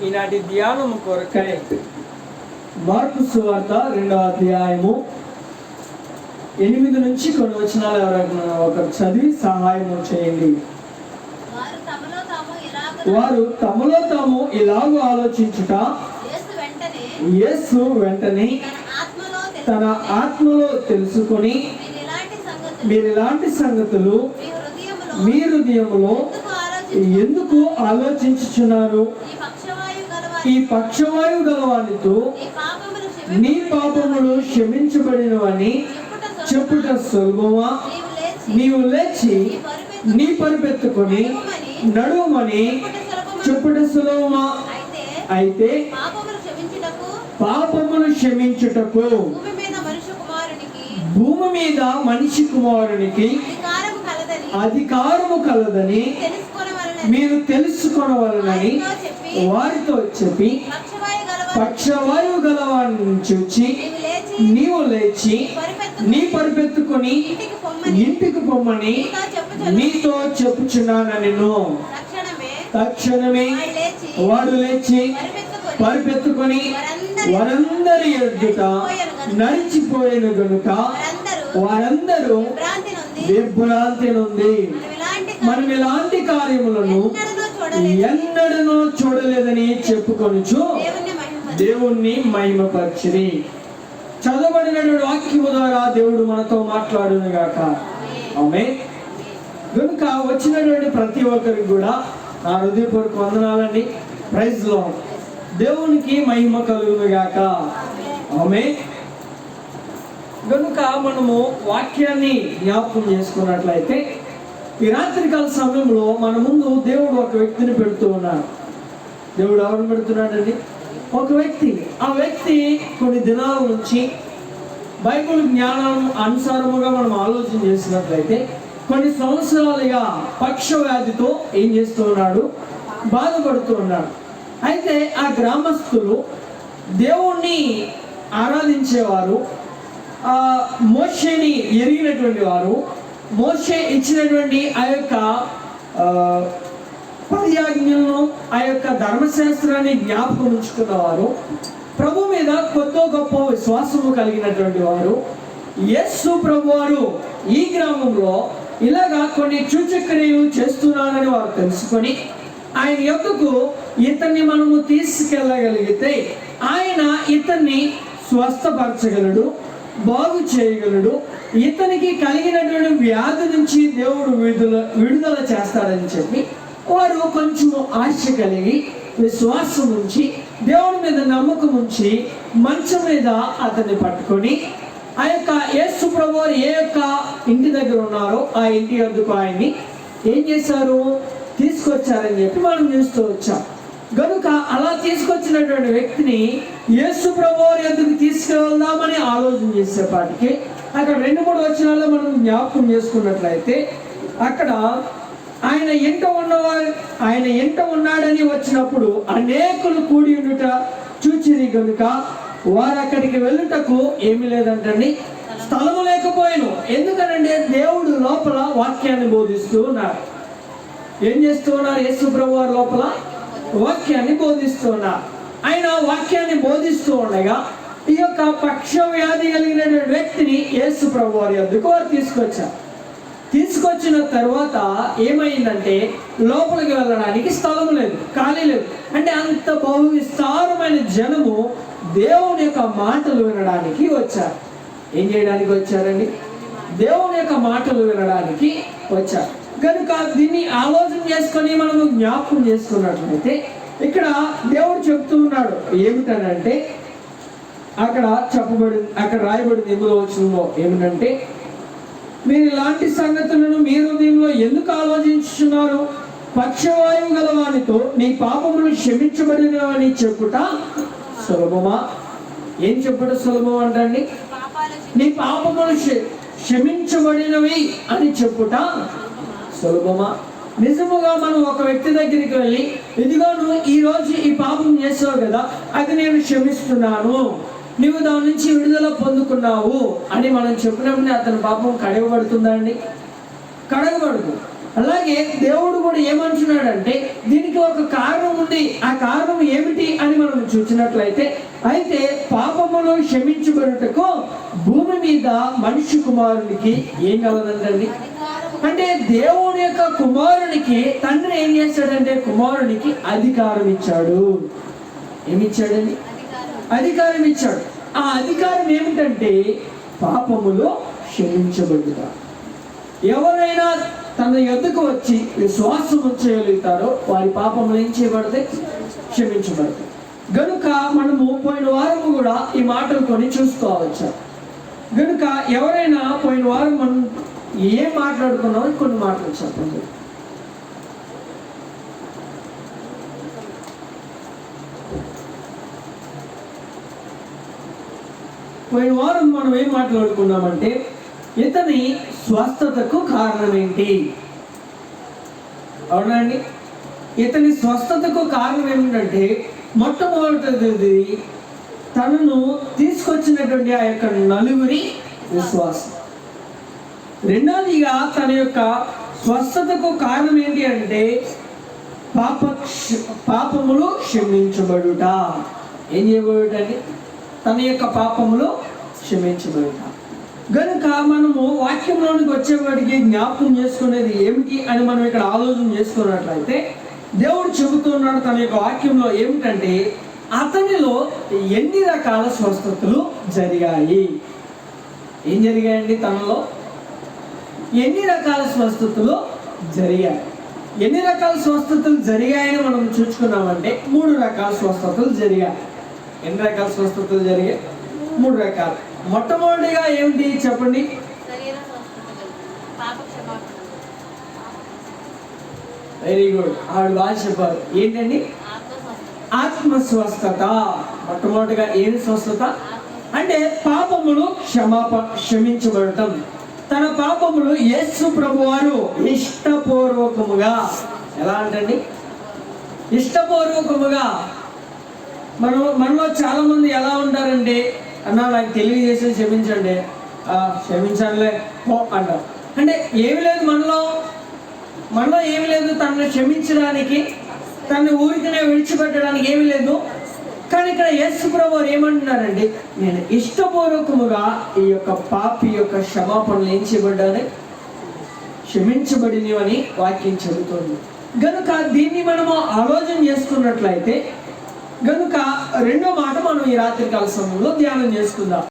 ఈనాటి ధ్యానము కొరకై మార్కు సువార్త 2వ అధ్యాయము 8 నుంచి కొన్ని వచనాలు ఎవరైనా ఒకరు చదివి సహాయం చేయండి. వారు తమలో తాము ఇలాగూ ఆలోచించుట, యేసు వెంటనే తన ఆత్మలో తెలుసుకొని, మీరు ఇలాంటి సంగతులు మీ హృదయములో ఎందుకు ఆలోచించుచున్నారు? ఈ పక్షవాయు గలవానితో నీ పాపములు క్షమించబడినవని చెప్పుట సులభమా? నీవు లేచి నీ పరిపెత్తుకొని నడుమని చెప్పుట సులభమా? అయితే పాపములు క్షమించుటకు భూమి మీద మనిషి కుమారునికి అధికారము కలదని మీరు తెలుసుకొనవలనని వారితో చెప్పి, పక్షవాయువు గలవాన్ని చూచి నీవు లేచి నీ పరిపెత్తుకొని ఇంటికి పొమ్మని నీతో చెప్పుచున్నానెను. తక్షణమే వాడు లేచి పరిపెత్తుకొని వారందరి ఎదుట నడిచిపోయిన గనుక వారందరూ విభ్రాంతి నుండి మనం ఇలాంటి కార్యములను ఎన్నడనూ చూడలేదని చెప్పుకొనుచు దేవుణ్ణి మహిమపరచిరి. చదవబడినటువంటి వాక్యము ద్వారా దేవుడు మనతో మాట్లాడును గాక. ఆమేన్. కనుక వచ్చినటువంటి ప్రతి ఒక్కరికి కూడా నా హృదయపూర్వక వందనాలండి. Praise lord. దేవునికి మహిమ కలుగును గాక. ఆమేన్. కనుక మనము వాక్యాన్ని జ్ఞాపకం చేసుకున్నట్లయితే ఈ రాత్రికాల సమయంలో మన ముందు దేవుడు ఒక వ్యక్తిని పెడుతూ ఉన్నాడు. దేవుడు ఎవరిని పెడుతున్నాడండి? ఒక వ్యక్తి. ఆ వ్యక్తి కొన్ని దినాల నుంచి బైబిల్ జ్ఞానం అనుసారముగా మనం ఆలోచన చేసినట్లయితే కొన్ని సంవత్సరాలుగా పక్షవ్యాధితో ఏం చేస్తూ ఉన్నాడు? బాధపడుతూ ఉన్నాడు. అయితే ఆ గ్రామస్తులు దేవుణ్ణి ఆరాధించేవారు, మోషేని ఎరిగినటువంటి వారు, మోషే ఇచ్చినటువంటి ఆ యొక్క 10 ఆజ్ఞలను, ఆ యొక్క ధర్మశాస్త్రాన్ని జ్ఞాపకం ఉంచుకున్నవారు, ప్రభు మీద కొద్ది గొప్ప విశ్వాసము కలిగినటువంటి వారు, యేసు ప్రభు వారు ఈ గ్రామంలో ఇలాగా కొన్ని సూచక్రియలు చేస్తున్నారని వారు తెలుసుకొని ఆయన యొక్కకు ఇతన్ని మనము తీసుకెళ్ళగలిగితే ఆయన ఇతన్ని స్వస్థపరచగలడు, బాగు చేయగలడు, ఇతనికి కలిగినటువంటి వ్యాధి నుంచి దేవుడు విడుదల చేస్తాడని చెప్పి వారు కొంచెం ఆశ కలిగి విశ్వాసం ఉంచి దేవుడి మీద నమ్మకం ఉంచి మంచం మీద అతన్ని పట్టుకొని ఆ యొక్క యేసు ప్రభు ఏ యొక్క ఇంటి దగ్గర ఉన్నారో ఆ ఇంటి వద్దకు ఆయన్ని ఏం చేశారు? తీసుకొచ్చారని చెప్పి మనం చూస్తూ వచ్చాం. కనుక అలా తీసుకొచ్చినటువంటి వ్యక్తిని యేసు ప్రభు ఎందుకు తీసుకెళ్దామని ఆలోచన చేసేపాటికి అక్కడ 2-3 వచనాల్లో మనం జ్ఞాపకం చేసుకున్నట్లయితే అక్కడ ఆయన ఎంట ఉన్నాడని వచ్చినప్పుడు అనేకులు కూడి ఉండుట చూచిరి కనుక వారు అక్కడికి వెళ్ళుటకు ఏమీ లేదంటండి, స్థలము లేకపోయాను. ఎందుకనంటే దేవుడు లోపల వాక్యాన్ని బోధిస్తూ ఉన్నారు. ఏం చేస్తూ ఉన్నారు? యేసు ప్రభు వారి లోపల వాక్యాన్ని బోధిస్తూ ఉన్నారు. ఆయన వాక్యాన్ని బోధిస్తూ ఉండగా ఈ యొక్క పక్షవ్యాధి కలిగిన వ్యక్తిని యేసు ప్రభు వారి వద్దకు వారు తీసుకొచ్చిన తర్వాత ఏమైందంటే లోపలికి వెళ్ళడానికి స్థలం లేదు, ఖాళీ లేదు. అంటే అంత బహు విస్తారమైన జనము దేవుని యొక్క మాటలు వినడానికి వచ్చారు. ఏం చేయడానికి వచ్చారండి? దేవుని యొక్క మాటలు వినడానికి వచ్చారు. కనుక దీన్ని ఆలోచన చేసుకొని మనము జ్ఞాపకం చేసుకున్నట్లయితే ఇక్కడ దేవుడు చెప్తూ ఉన్నాడు ఏమిటనంటే, అక్కడ రాయబడింది 8వ వచనంలో ఏమిటంటే, మీరు ఇలాంటి సంగతులను మీ హృదయంలో ఎందుకు ఆలోచించుచున్నారు? పక్షవాయువు గలవానితో నీ పాపములు క్షమించబడినవని చెప్పుట సులభమా? ఏం చెప్పుట సులభం అంటండి? నీ పాపములు క్షమించబడినవి అని చెప్పుట సులభమా? నిజముగా మనం ఒక వ్యక్తి దగ్గరికి వెళ్ళి, ఇదిగో నువ్వు ఈరోజు ఈ పాపం చేసావు కదా, అది నేను క్షమిస్తున్నాను, నువ్వు దాని నుంచి విడుదల పొందుకున్నావు అని మనం చెప్పినప్పుడు అతని పాపం కడగబడుతుందా అండి? కడగబడదు. అలాగే దేవుడు కూడా ఏమంటున్నాడంటే దీనికి ఒక కారణం ఉంది. ఆ కారణం ఏమిటి అని మనం చూసినట్లయితే, అయితే పాపమును క్షమించబడుటకు భూమి మీద మనిషి కుమారునికి ఏం కలదండి? అంటే దేవుని యొక్క కుమారునికి తండ్రి ఏం చేశాడంటే కుమారునికి అధికారం ఇచ్చాడు. ఏమిచ్చాడండి? అధికారం ఇచ్చాడు. ఆ అధికారం ఏమిటంటే పాపములో క్షమించబడుట. ఎవరైనా తన యొద్దకు వచ్చి విశ్వాసం చేయగలుగుతారో వారి పాపములు ఏం చేయబడితే క్షమించబడతాయి. గనుక మనము పోయిన వారము కూడా ఈ మాటలు కొని చూసుకోవచ్చు. గనుక ఎవరైనా పోయిన వారం మనం ఏం మాట్లాడుకున్నామో కొన్ని మాటలు చెప్పండి. పోయిన వారం మనం ఏం మాట్లాడుకున్నామంటే ఇతని స్వస్థతకు కారణం ఏంటి? అవునండి, ఇతని స్వస్థతకు కారణం ఏమిటంటే మొట్టమొదటిది తనను తీసుకొచ్చినటువంటి ఆ యొక్క నలుగురి విశ్వాసం. రెండవదిగా తన యొక్క స్వస్థతకు కారణం ఏంటి అంటే పాపములు క్షమించబడుట. ఏం చేయబడుటండి? తన యొక్క పాపములు క్షమించబడుట. గనుక మనము వాక్యంలోనికి వచ్చేవాడికి జ్ఞాపకం చేసుకునేది ఏమిటి అని మనం ఇక్కడ ఆలోచన చేసుకున్నట్లయితే, దేవుడు చెబుతున్నాడు తన యొక్క వాక్యంలో ఏమిటంటే అతనిలో ఎన్ని రకాల స్వస్థతలు జరిగాయి. ఏం జరిగాయండి? తనలో ఎన్ని రకాల స్వస్థతలు జరిగాయి. ఎన్ని రకాల స్వస్థతలు జరిగాయని మనం చూసుకున్నామంటే 3 రకాల స్వస్థతలు జరిగాయి. ఎన్ని రకాల స్వస్థతలు జరిగాయి? 3 రకాలు. మొట్టమొదటిగా ఏమిటి చెప్పండి? వెరీ గుడ్, ఆవిడ బాగా చెప్పారు. ఏంటండి? ఆత్మ స్వస్థత. మొట్టమొదటిగా ఏమి స్వస్థత అంటే పాపములు క్షమించబడటం. తన పాపములు యేసు ప్రభువారు ఇష్టపూర్వకముగా, ఎలా అంటండి? ఇష్టపూర్వకముగా. మనలో చాలా మంది ఎలా ఉంటారంటే, అన్నా నాకు తెలియజేసి క్షమించండి, క్షమించాలే అంటారు. అంటే ఏమి లేదు మనలో ఏమి లేదు. తనను క్షమించడానికి, తనని ఊరికనే విడిచిపెట్టడానికి ఏమి లేదు. కానీ ఇక్కడ యేసు ప్రభువారు ఏమంటున్నారండి? నేను ఇష్టపూర్వకముగా ఈ యొక్క పాపి యొక్క క్షమాపణలు ఏం చేయబడ్డానే క్షమించబడినవని వాక్యం చెబుతుంది. గనుక దీన్ని మనము ఆలోచన చేసుకున్నట్లయితే, గనుక రెండో మాట మనం ఈ రాత్రికాల సమయంలో ధ్యానం చేసుకుందాం.